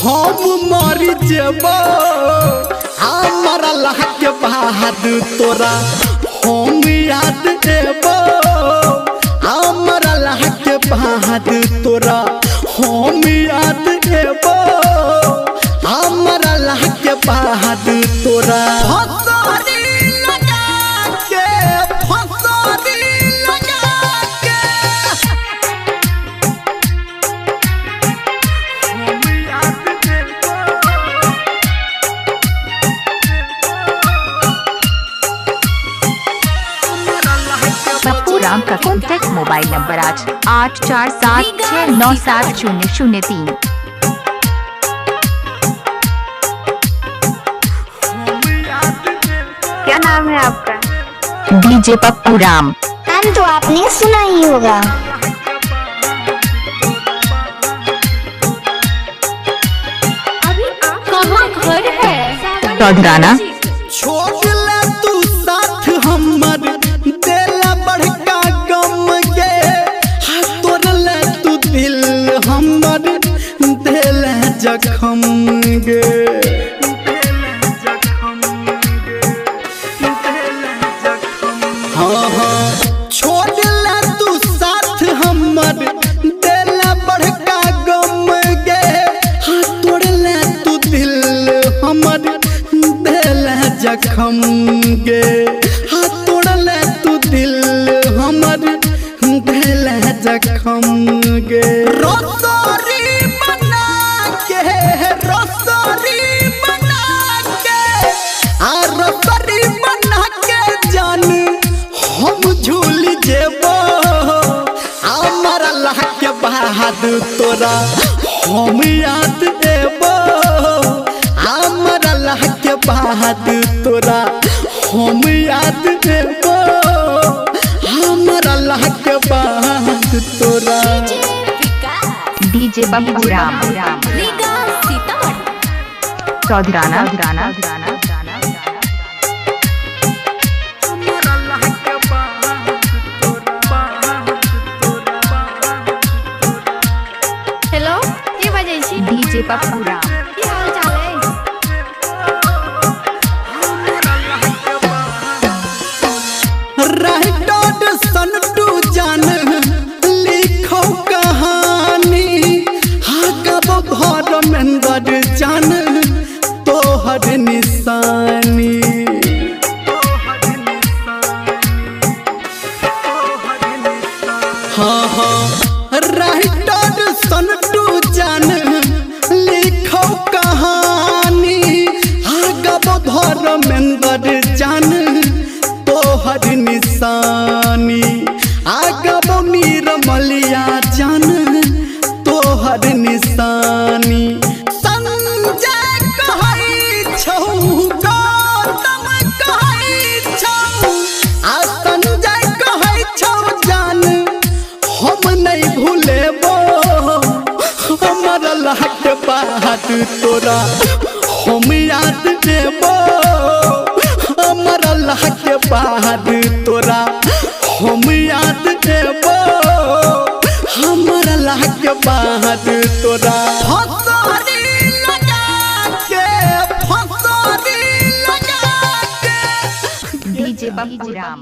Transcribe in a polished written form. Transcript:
हम मर जेबो हमारा लाह के बाद तोरा हम याद देबो हमारा लाह के बाद तोरा हम याद देबो हमारा लाह के बाद तोरा राम का कॉन्टैक्ट मोबाइल नंबर आज 8476970003। क्या नाम है आपका? डीजे पप्पू राम। नाम तो आपने सुना ही होगा। अभी कहाँ घर है? चौधराना। छोड़ ले तू साथ हमर देला बड़का गम के तोड़ ले तू दिल हमर देला जखम गे हाँ हाँ छोड़ ले तू साथ हमर देला बड़का गम गे तोड़ ले तू दिल हमर देला जखम गे तोड़ ले तू दिल हमर देला जखम गे रोसरी बना के रोसरी बना के रोसरी बना के जान हम झूल जेबो हमारा लाह के बाद तोरा हम याद देबो हमारा लाह के बाद तोरा हम याद देबो हमारा लाह के बाद तोरा डीजे पप्पू राम। चौधराना। हेलो के बजै छी? डीजे पप्पू राम। की हाल चाल है? राइट सनटू जान लिखो कहानी कब घर मेंदर जान तोहर निशानी हाँ हाँ राइट सनटू जान लिखो कहानी कब घर मेंदर जान तोहर निशानी आगब निर्मलिया जान तोहर निशानी संजय कहै छौ गौतम कहै छौ संजय कहै छौ जान हम नहीं भूलेबो हमर लाह के बाद तोरा हम याद देबो हमारा लाह के बाद तोरा हम याद देबो हमारा लाह के बाद तोरा फसरी लगा के डीजे पप्पू राम।